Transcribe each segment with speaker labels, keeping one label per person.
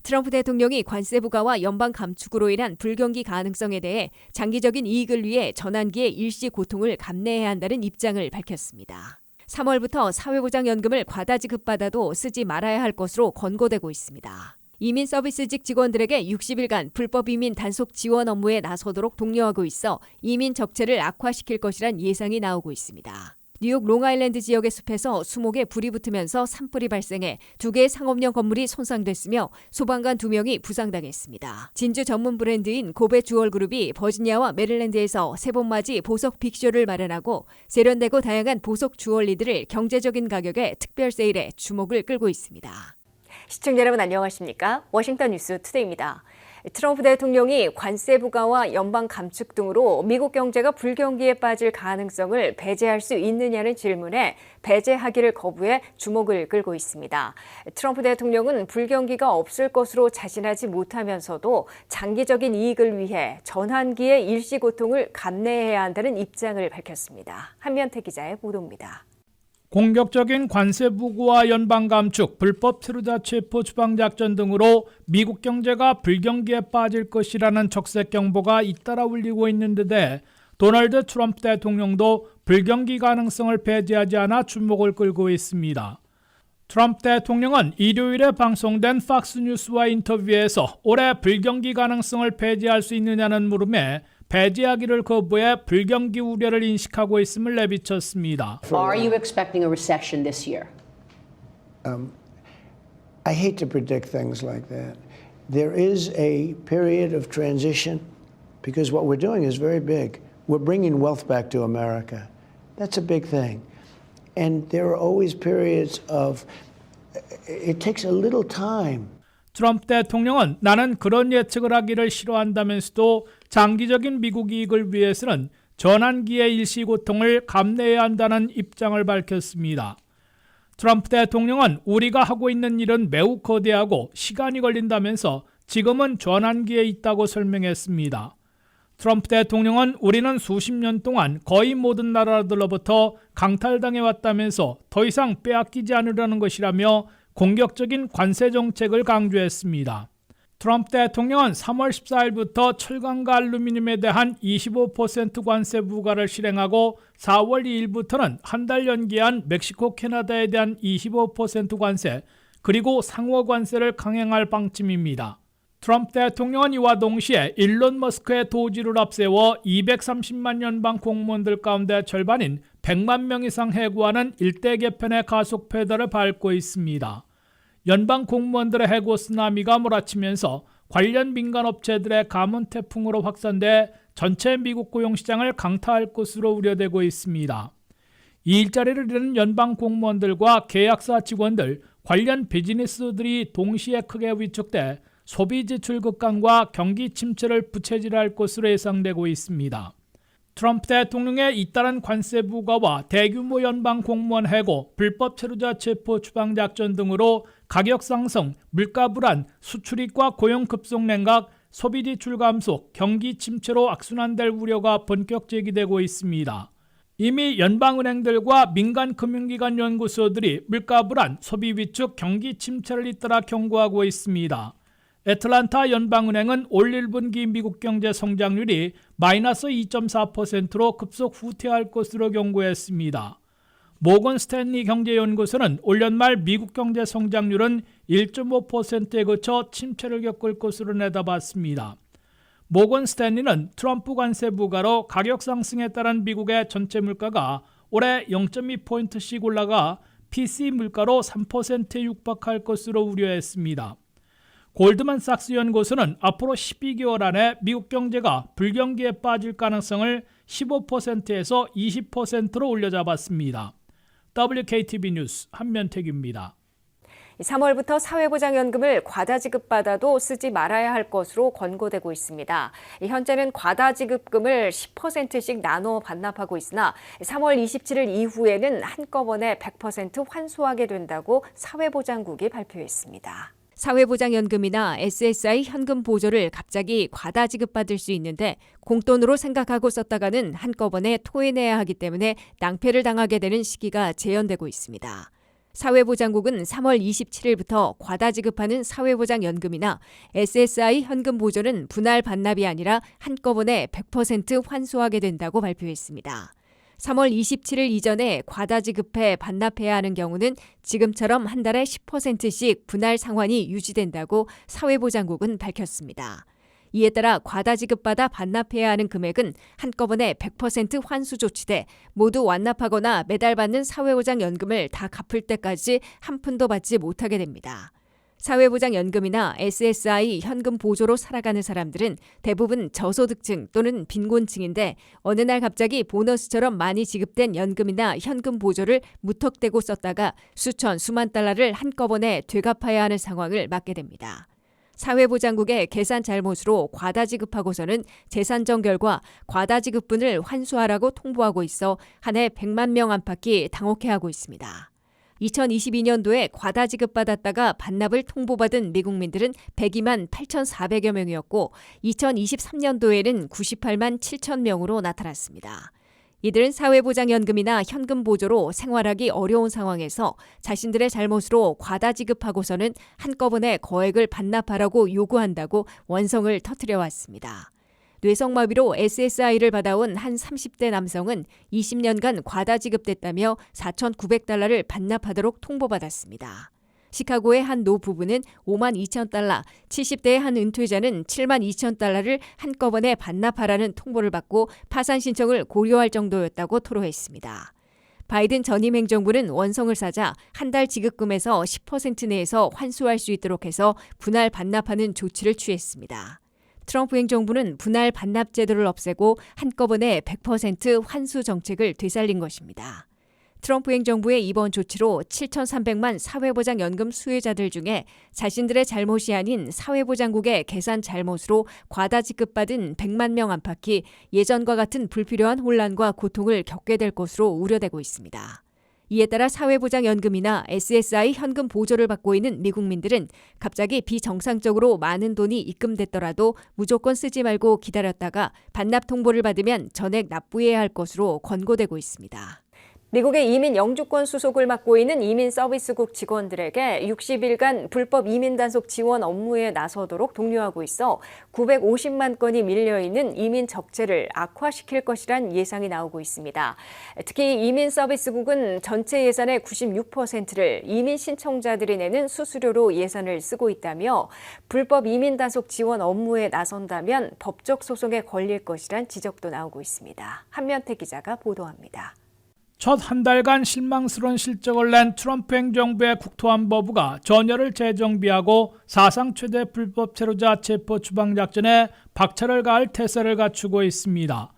Speaker 1: 트럼프 대통령이 관세 부과와 연방 감축으로 인한 불경기 가능성에 대해 장기적인 이익을 위해 전환기의 일시 고통을 감내해야 한다는 입장을 밝혔습니다. 3월부터 사회보장연금을 과다 지급받아도 쓰지 말아야 할 것으로 권고되고 있습니다. 이민 서비스직 직원들에게 60일간 불법 이민 단속 지원 업무에 나서도록 독려하고 있어 이민 적체를 악화시킬 것이란 예상이 나오고 있습니다. 뉴욕 롱아일랜드 지역의 숲에서 수목에 불이 붙으면서 산불이 발생해 2개의 상업용 건물이 손상됐으며 소방관 2명이 부상당했습니다. 진주 전문 브랜드인 고베 주얼그룹이 버지니아와 메릴랜드에서 새봄맞이 보석 빅쇼를 마련하고 세련되고 다양한 보석 주얼리들을 경제적인 가격에 특별 세일에 주목을 끌고 있습니다. 시청자 여러분 안녕하십니까? 워싱턴 뉴스 투데이입니다. 트럼프 대통령이 관세 부과와 연방 감축 등으로 미국 경제가 불경기에 빠질 가능성을 배제할 수 있느냐는 질문에 배제하기를 거부해 주목을 끌고 있습니다. 트럼프 대통령은 불경기가 없을 것으로 자신하지 못하면서도 장기적인 이익을 위해 전환기의 일시 고통을 감내해야 한다는 입장을 밝혔습니다. 한면태 기자의 보도입니다.
Speaker 2: 공격적인 관세 부과와 연방 감축, 불법 체류자 체포 추방 작전 등으로 미국 경제가 불경기에 빠질 것이라는 적색 경보가 잇따라 울리고 있는데 도널드 트럼프 대통령도 불경기 가능성을 배제하지 않아 주목을 끌고 있습니다. 트럼프 대통령은 일요일에 방송된 팍스뉴스와 인터뷰에서 올해 불경기 가능성을 배제할 수 있느냐는 물음에 배제하기를 거부해 불경기 우려를 인식하고 있음을 내비쳤습니다.
Speaker 3: Are you expecting a recession this year?
Speaker 4: I hate to predict things like that. There is a period of transition because what we're doing is very big. We're bringing wealth back to America. That's a big thing. And there are always periods of, it takes a little time.
Speaker 2: 트럼프 대통령은 나는 그런 예측을 하기를 싫어한다면서도 장기적인 미국 이익을 위해서는 전환기의 일시 고통을 감내해야 한다는 입장을 밝혔습니다. 트럼프 대통령은 우리가 하고 있는 일은 매우 거대하고 시간이 걸린다면서 지금은 전환기에 있다고 설명했습니다. 트럼프 대통령은 우리는 수십 년 동안 거의 모든 나라들로부터 강탈당해 왔다면서 더 이상 빼앗기지 않으려는 것이라며 공격적인 관세 정책을 강조했습니다. 트럼프 대통령은 3월 14일부터 철강과 알루미늄에 대한 25% 관세 부과를 실행하고 4월 2일부터는 한 달 연기한 멕시코, 캐나다에 대한 25% 관세 그리고 상호 관세를 강행할 방침입니다. 트럼프 대통령은 이와 동시에 일론 머스크의 도지를 앞세워 230만 연방 공무원들 가운데 절반인 100만 명 이상 해고하는 일대 개편의 가속 페달을 밟고 있습니다. 연방 공무원들의 해고 쓰나미가 몰아치면서 관련 민간업체들의 가문 태풍으로 확산돼 전체 미국 고용시장을 강타할 것으로 우려되고 있습니다. 이 일자리를 잃은 연방 공무원들과 계약사 직원들, 관련 비즈니스들이 동시에 크게 위축돼 소비 지출 급감과 경기 침체를 부채질할 것으로 예상되고 있습니다. 트럼프 대통령의 잇따른 관세 부과와 대규모 연방 공무원 해고, 불법 체류자 체포 추방 작전 등으로 가격 상승, 물가 불안, 수출입과 고용 급속 냉각, 소비 지출 감소, 경기 침체로 악순환될 우려가 본격 제기되고 있습니다. 이미 연방은행들과 민간 금융기관 연구소들이 물가 불안, 소비 위축, 경기 침체를 잇따라 경고하고 있습니다. 애틀란타 연방은행은 올 1분기 미국 경제 성장률이 마이너스 2.4%로 급속 후퇴할 것으로 경고했습니다. 모건 스탠리 경제연구소는 올 연말 미국 경제 성장률은 1.5%에 그쳐 침체를 겪을 것으로 내다봤습니다. 모건 스탠리는 트럼프 관세 부과로 가격 상승에 따른 미국의 전체 물가가 올해 0.2포인트씩 올라가 PC 물가로 3%에 육박할 것으로 우려했습니다. 골드만삭스 연구소는 앞으로 12개월 안에 미국 경제가 불경기에 빠질 가능성을 15%에서 20%로 올려잡았습니다. WKTV 뉴스 한면택입니다.
Speaker 1: 3월부터 사회보장연금을 과다지급받아도 쓰지 말아야 할 것으로 권고되고 있습니다. 현재는 과다지급금을 10%씩 나눠 반납하고 있으나 3월 27일 이후에는 한꺼번에 100% 환수하게 된다고 사회보장국이 발표했습니다. 사회보장연금이나 SSI 현금 보조를 갑자기 과다 지급받을 수 있는데 공돈으로 생각하고 썼다가는 한꺼번에 토해내야 하기 때문에 낭패를 당하게 되는 시기가 재현되고 있습니다. 사회보장국은 3월 27일부터 과다 지급하는 사회보장연금이나 SSI 현금 보조는 분할 반납이 아니라 한꺼번에 100% 환수하게 된다고 발표했습니다. 3월 27일 이전에 과다 지급해 반납해야 하는 경우는 지금처럼 한 달에 10%씩 분할 상환이 유지된다고 사회보장국은 밝혔습니다. 이에 따라 과다 지급받아 반납해야 하는 금액은 한꺼번에 100% 환수 조치돼 모두 완납하거나 매달 받는 사회보장연금을 다 갚을 때까지 한 푼도 받지 못하게 됩니다. 사회보장연금이나 SSI 현금 보조로 살아가는 사람들은 대부분 저소득층 또는 빈곤층인데 어느 날 갑자기 보너스처럼 많이 지급된 연금이나 현금 보조를 무턱대고 썼다가 수천, 수만 달러를 한꺼번에 되갚아야 하는 상황을 맞게 됩니다. 사회보장국의 계산 잘못으로 과다 지급하고서는 재산정 결과 과다 지급분을 환수하라고 통보하고 있어 한 해 100만 명 안팎이 당혹해하고 있습니다. 2022년도에 과다 지급받았다가 반납을 통보받은 미국민들은 102만 8,400여 명이었고 2023년도에는 98만 7천 명으로 나타났습니다. 이들은 사회보장연금이나 현금 보조로 생활하기 어려운 상황에서 자신들의 잘못으로 과다 지급하고서는 한꺼번에 거액을 반납하라고 요구한다고 원성을 터뜨려왔습니다. 뇌성마비로 SSI를 받아온 한 30대 남성은 20년간 과다 지급됐다며 4,900달러를 반납하도록 통보받았습니다. 시카고의 한 노부부는 5만 2천 달러, 70대의 한 은퇴자는 7만 2천 달러를 한꺼번에 반납하라는 통보를 받고 파산 신청을 고려할 정도였다고 토로했습니다. 바이든 전임 행정부는 원성을 사자 한 달 지급금에서 10% 내에서 환수할 수 있도록 해서 분할 반납하는 조치를 취했습니다. 트럼프 행정부는 분할 반납 제도를 없애고 한꺼번에 100% 환수 정책을 되살린 것입니다. 트럼프 행정부의 이번 조치로 7,300만 사회보장연금 수혜자들 중에 자신들의 잘못이 아닌 사회보장국의 계산 잘못으로 과다 지급받은 100만 명 안팎이 예전과 같은 불필요한 혼란과 고통을 겪게 될 것으로 우려되고 있습니다. 이에 따라 사회보장연금이나 SSI 현금 보조를 받고 있는 미국민들은 갑자기 비정상적으로 많은 돈이 입금됐더라도 무조건 쓰지 말고 기다렸다가 반납 통보를 받으면 전액 납부해야 할 것으로 권고되고 있습니다. 미국의 이민 영주권 수속을 맡고 있는 이민서비스국 직원들에게 60일간 불법 이민 단속 지원 업무에 나서도록 독려하고 있어 950만 건이 밀려있는 이민 적체를 악화시킬 것이란 예상이 나오고 있습니다. 특히 이민서비스국은 전체 예산의 96%를 이민 신청자들이 내는 수수료로 예산을 쓰고 있다며 불법 이민 단속 지원 업무에 나선다면 법적 소송에 걸릴 것이란 지적도 나오고 있습니다. 한면태 기자가 보도합니다.
Speaker 2: 첫 한 달간 실망스러운 실적을 낸 트럼프 행정부의 국토안보부가 전열을 재정비하고 사상 최대 불법 체류자 체포 추방 작전에 박차를 가할 태세를 갖추고 있습니다.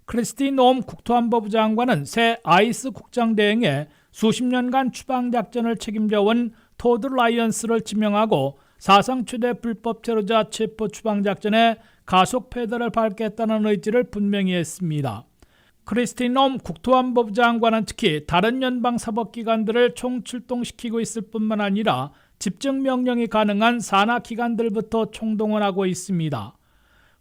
Speaker 2: 크리스티 놈 국토안보부 장관은 새 아이스 국장 대행에 수십 년간 추방 작전을 책임져온 토드 라이언스를 지명하고 사상 최대 불법 체류자 체포 추방 작전에 가속 페달을 밟겠다는 의지를 분명히 했습니다. 크리스티 놈 국토안보부 장관은 특히 다른 연방 사법기관들을 총출동시키고 있을 뿐만 아니라 집중 명령이 가능한 산하 기관들부터 총동원하고 있습니다.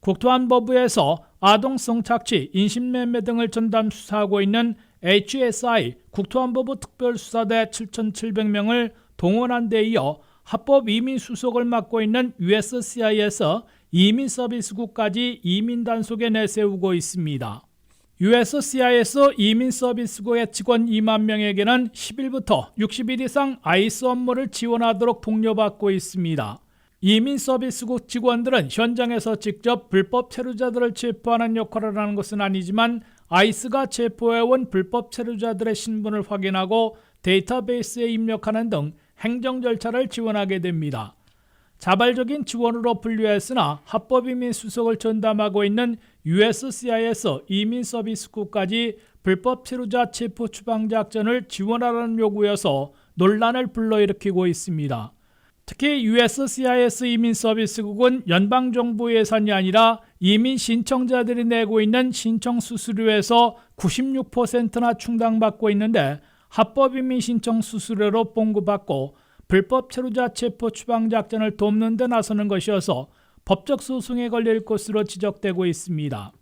Speaker 2: 국토안보부에서 아동성 착취, 인신매매 등을 전담 수사하고 있는 HSI 국토안보부 특별수사대 7,700명을 동원한 데 이어 합법 이민 수속을 맡고 있는 USCIS 이민서비스국까지 이민 단속에 내세우고 있습니다. USCIS 이민서비스국의 직원 2만 명에게는 10일부터 60일 이상 아이스 업무를 지원하도록 독려받고 있습니다. 이민서비스국 직원들은 현장에서 직접 불법 체류자들을 체포하는 역할을 하는 것은 아니지만 아이스가 체포해온 불법 체류자들의 신분을 확인하고 데이터베이스에 입력하는 등 행정 절차를 지원하게 됩니다. 자발적인 지원으로 분류했으나 합법이민 수속을 전담하고 있는 USCIS 이민서비스국까지 불법 체류자 체포 추방 작전을 지원하라는 요구여서 논란을 불러일으키고 있습니다. 특히 USCIS 이민서비스국은 연방정부 예산이 아니라 이민 신청자들이 내고 있는 신청 수수료에서 96%나 충당받고 있는데 합법 이민 신청 수수료로 봉급받고 불법 체류자 체포 추방 작전을 돕는 데 나서는 것이어서 법적 소송에 걸릴 것으로 지적되고 있습니다.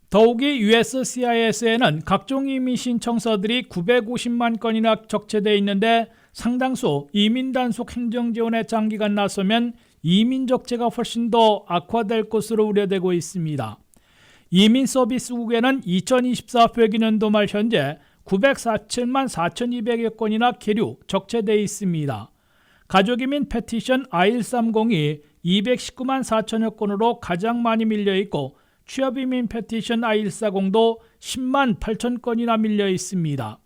Speaker 2: 더욱이 USCIS에는 각종 이민 신청서들이 950만 건이나 적체되어 있는데 상당수 이민 단속 행정 지원에 장기간 나서면 이민 적체가 훨씬 더 악화될 것으로 우려되고 있습니다. 이민 서비스국에는 2024 회계년도 말 현재 947만 4,200여 건이나 계류 적체되어 있습니다. 가족이민 페티션 I-130이 219만 4천여 건으로 가장 많이 밀려 있고 취업이민 페티션 I-140도 10만 8천 건이나 밀려 있습니다.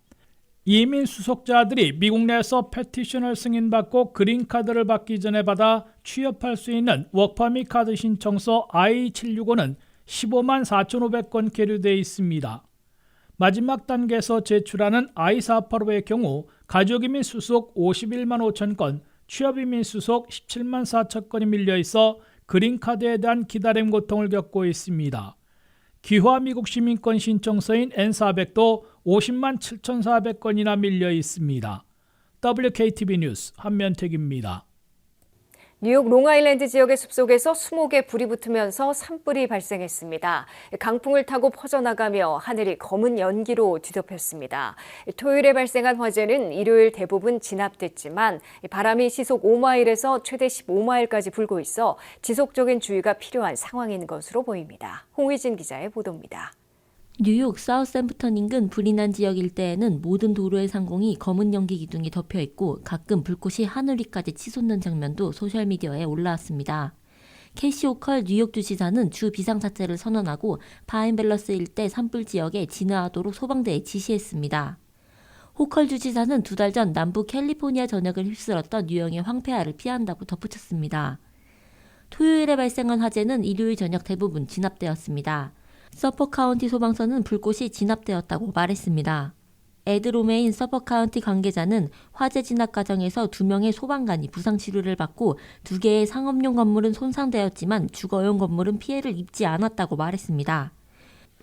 Speaker 2: 이민 수속자들이 미국 내에서 페티션을 승인받고 그린카드를 받기 전에 받아 취업할 수 있는 워크퍼밋 카드 신청서 I-765는 15만 4,500건 계류되어 있습니다. 마지막 단계에서 제출하는 I-485의 경우 가족이민 수속 51만 5천 건, 취업이민 수속 17만 4천 건이 밀려 있어 그린카드에 대한 기다림 고통을 겪고 있습니다. 기화 미국 시민권 신청서인 N400도 50만 7,400건이나 밀려 있습니다. WKTV 뉴스 한면택입니다.
Speaker 1: 뉴욕 롱아일랜드 지역의 숲속에서 수목에 불이 붙으면서 산불이 발생했습니다. 강풍을 타고 퍼져나가며 하늘이 검은 연기로 뒤덮였습니다. 토요일에 발생한 화재는 일요일 대부분 진압됐지만 바람이 시속 5마일에서 최대 15마일까지 불고 있어 지속적인 주의가 필요한 상황인 것으로 보입니다. 홍의진 기자의 보도입니다.
Speaker 5: 뉴욕 사우샘프턴 인근 불이 난 지역 일대에는 모든 도로의 상공이 검은 연기 기둥이 덮여 있고 가끔 불꽃이 하늘 위까지 치솟는 장면도 소셜미디어에 올라왔습니다. 캐시 호컬 뉴욕주지사는 주 비상사태를 선언하고 파인벨러스 일대 산불 지역에 진화하도록 소방대에 지시했습니다. 호컬 주지사는 2달 전 남부 캘리포니아 전역을 휩쓸었던 유형의 황폐화를 피한다고 덧붙였습니다. 토요일에 발생한 화재는 일요일 저녁 대부분 진압되었습니다. 서퍼 카운티 소방서는 불꽃이 진압되었다고 말했습니다. 에드 로메인 서퍼 카운티 관계자는 화재 진압 과정에서 2명의 소방관이 부상 치료를 받고 2개의 상업용 건물은 손상되었지만 주거용 건물은 피해를 입지 않았다고 말했습니다.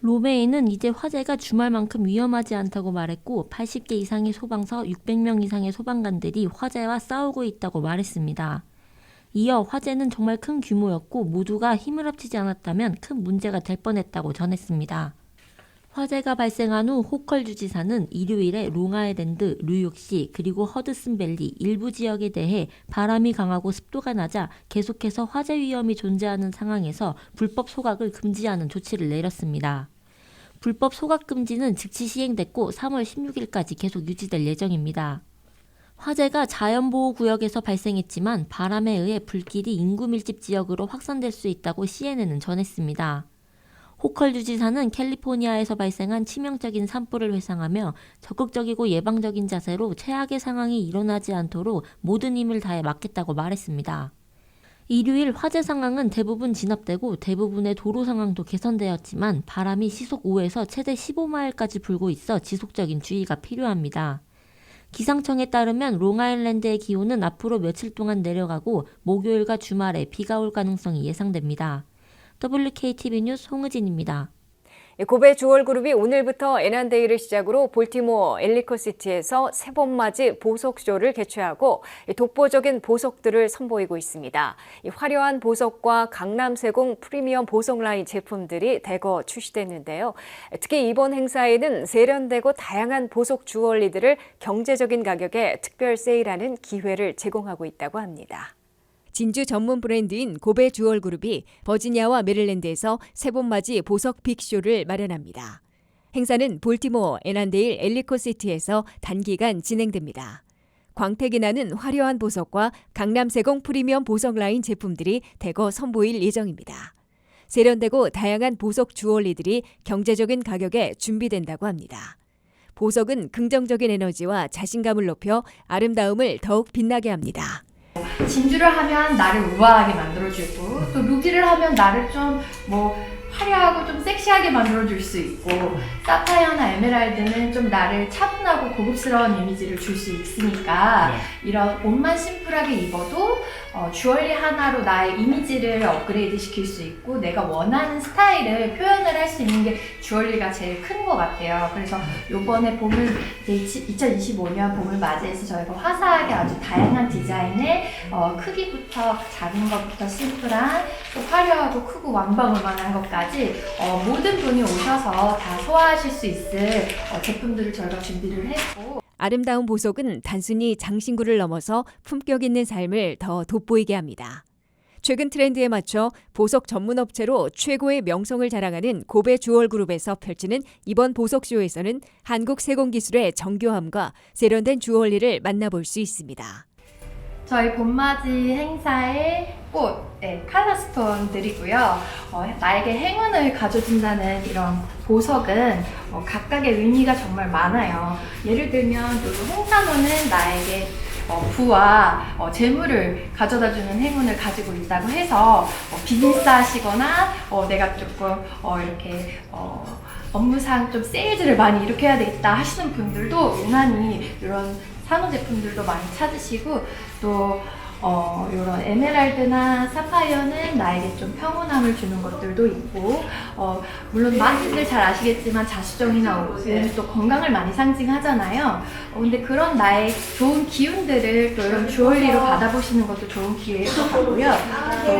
Speaker 5: 로메인은 이제 화재가 주말만큼 위험하지 않다고 말했고 80개 이상의 소방서 600명 이상의 소방관들이 화재와 싸우고 있다고 말했습니다. 이어 화재는 정말 큰 규모였고 모두가 힘을 합치지 않았다면 큰 문제가 될 뻔했다고 전했습니다. 화재가 발생한 후 호컬 주지사는 일요일에 롱아일랜드, 뉴욕시 그리고 허드슨밸리 일부 지역에 대해 바람이 강하고 습도가 낮아 계속해서 화재 위험이 존재하는 상황에서 불법 소각을 금지하는 조치를 내렸습니다. 불법 소각 금지는 즉시 시행됐고 3월 16일까지 계속 유지될 예정입니다. 화재가 자연보호구역에서 발생했지만 바람에 의해 불길이 인구 밀집 지역으로 확산될 수 있다고 CNN은 전했습니다. 호컬 주지사는 캘리포니아에서 발생한 치명적인 산불을 회상하며 적극적이고 예방적인 자세로 최악의 상황이 일어나지 않도록 모든 힘을 다해 막겠다고 말했습니다. 일요일 화재 상황은 대부분 진압되고 대부분의 도로 상황도 개선되었지만 바람이 시속 5에서 최대 15마일까지 불고 있어 지속적인 주의가 필요합니다. 기상청에 따르면 롱아일랜드의 기온은 앞으로 며칠 동안 내려가고 목요일과 주말에 비가 올 가능성이 예상됩니다. WKTV 뉴스 홍의진입니다.
Speaker 1: 고베 주얼그룹이 오늘부터 애난데이를 시작으로 볼티모어 엘리커시티에서 세번맞이 보석쇼를 개최하고 독보적인 보석들을 선보이고 있습니다. 화려한 보석과 강남세공 프리미엄 보석 라인 제품들이 대거 출시됐는데요. 특히 이번 행사에는 세련되고 다양한 보석 주얼리들을 경제적인 가격에 특별 세일하는 기회를 제공하고 있다고 합니다. 진주 전문 브랜드인 고베 주얼그룹이 버지니아와 메릴랜드에서 세번맞이 보석 빅쇼를 마련합니다. 행사는 볼티모어 애난데일 엘리코시티에서 단기간 진행됩니다. 광택이 나는 화려한 보석과 강남세공 프리미엄 보석 라인 제품들이 대거 선보일 예정입니다. 세련되고 다양한 보석 주얼리들이 경제적인 가격에 준비된다고 합니다. 보석은 긍정적인 에너지와 자신감을 높여 아름다움을 더욱 빛나게 합니다.
Speaker 6: 진주를 하면 나를 우아하게 만들어주고 또 루비를 하면 나를 좀 화려하고 좀 섹시하게 만들어줄 수 있고, 사파이어나 에메랄드는 좀 나를 차분하고 고급스러운 이미지를 줄 수 있으니까 이런 옷만 심플하게 입어도 주얼리 하나로 나의 이미지를 업그레이드 시킬 수 있고 내가 원하는 스타일을 표현을 할 수 있는 게 주얼리가 제일 큰 것 같아요. 그래서 요번에 봄을, 2025년 봄을 맞이해서 저희가 화사하게 아주 다양한 디자인의 크기부터 작은 것부터 심플한 또 화려하고 크고 왕방울만한 것까지 모든 분이 오셔서 다 소화하실 수 있을 제품들을 저희가 준비를 했고,
Speaker 1: 아름다운 보석은 단순히 장신구를 넘어서 품격 있는 삶을 더 돋보이게 합니다. 최근 트렌드에 맞춰 보석 전문 업체로 최고의 명성을 자랑하는 고베 주얼그룹에서 펼치는 이번 보석쇼에서는 한국 세공기술의 정교함과 세련된 주얼리를 만나볼 수 있습니다.
Speaker 6: 저희 봄맞이 행사의 꽃, 칼라스톤들이고요. 나에게 행운을 가져준다는 이런 보석은 각각의 의미가 정말 많아요. 예를 들면 이 홍산호는 나에게 부와 재물을 가져다주는 행운을 가지고 있다고 해서 비즈니스 하시거나 내가 조금 이렇게 업무상 좀 세일즈를 많이 일으켜야 되겠다 하시는 분들도 유난히 이런 산호 제품들도 많이 찾으시고, 또 이런 에메랄드나 사파이어는 나에게 좀 평온함을 주는 것들도 있고, 물론 많이들 잘 아시겠지만 자수정이나 옷은 또 건강을 많이 상징하잖아요. 근데 그런 나의 좋은 기운들을 또 이런 주얼리로 받아보시는 것도 좋은 기회일 것 같고요. 또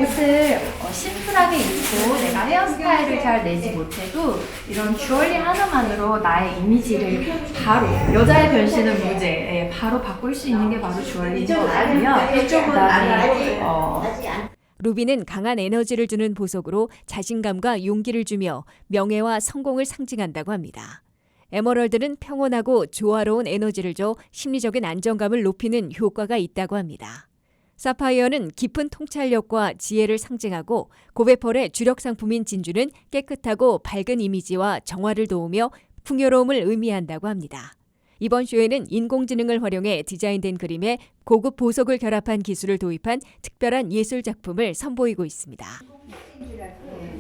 Speaker 6: 옷을 심플하게 입고 내가 헤어스타일을 잘 내지 못해도 이런 주얼리 하나만으로 나의 이미지를 바로, 여자의 변신은 무죄, 바로 바꿀 수 있는 게 바로 주얼리인 것 같고요. 그다음에
Speaker 1: 루비는 강한 에너지를 주는 보석으로 자신감과 용기를 주며 명예와 성공을 상징한다고 합니다. 에메랄드는 평온하고 조화로운 에너지를 줘 심리적인 안정감을 높이는 효과가 있다고 합니다. 사파이어는 깊은 통찰력과 지혜를 상징하고, 고베펄의 주력 상품인 진주는 깨끗하고 밝은 이미지와 정화를 도우며 풍요로움을 의미한다고 합니다. 이번 쇼에는 인공지능을 활용해 디자인된 그림에 고급 보석을 결합한 기술을 도입한 특별한 예술 작품을 선보이고 있습니다.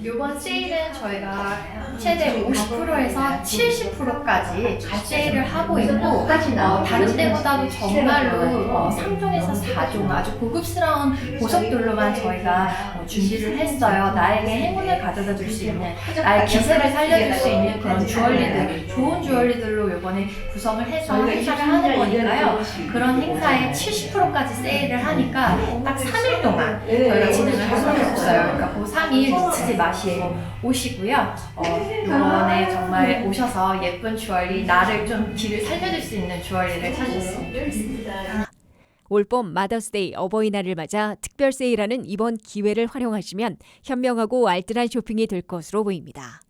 Speaker 6: 이번 세일은 저희가 최대 50%에서 70%까지 세일을 하고 있고, 다른 때보다도 정말로 3종에서 4종 아주 고급스러운 보석들로만 저희가 준비를 했어요. 나에게 행운을 가져다 줄 수 있는, 나의 기세를 살려줄 수 있는 그런 주얼리들, 좋은 주얼리들로 이번에 구성을 해서 행사를 하는 거니까요. 그런 행사에 70%까지 세일을 하니까 딱 3일 동안 저희가 진행을 할 수가 있어요. 그러니까 그 3일 놓치지 마시고 오시고요. 이번에 정말 오셔서 예쁜 주얼리, 나를 좀 길을 살려줄 수 있는 주얼리를 찾으셨으면 좋겠습니다.
Speaker 1: 올봄 마더스데이 어버이날을 맞아 특별 세일하는 이번 기회를 활용하시면 현명하고 알뜰한 쇼핑이 될 것으로 보입니다.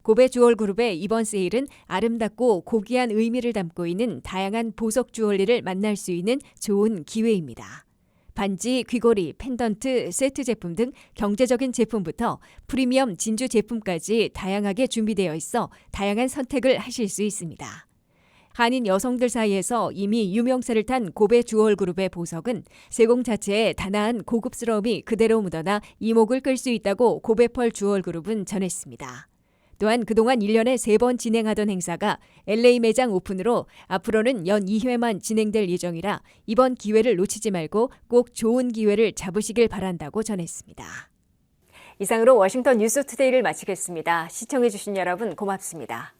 Speaker 1: 고베 주얼그룹의 이번 세일은 아름답고 고귀한 의미를 담고 있는 다양한 보석 주얼리를 만날 수 있는 좋은 기회입니다. 반지, 귀걸이, 펜던트, 세트 제품 등 경제적인 제품부터 프리미엄 진주 제품까지 다양하게 준비되어 있어 다양한 선택을 하실 수 있습니다. 한인 여성들 사이에서 이미 유명세를 탄 고베 주얼그룹의 보석은 세공 자체에 단아한 고급스러움이 그대로 묻어나 이목을 끌 수 있다고 고베펄 주얼그룹은 전했습니다. 또한 그동안 1년에 3번 진행하던 행사가 LA 매장 오픈으로 앞으로는 연 2회만 진행될 예정이라 이번 기회를 놓치지 말고 꼭 좋은 기회를 잡으시길 바란다고 전했습니다. 이상으로 워싱턴 뉴스투데이를 마치겠습니다. 시청해주신 여러분 고맙습니다.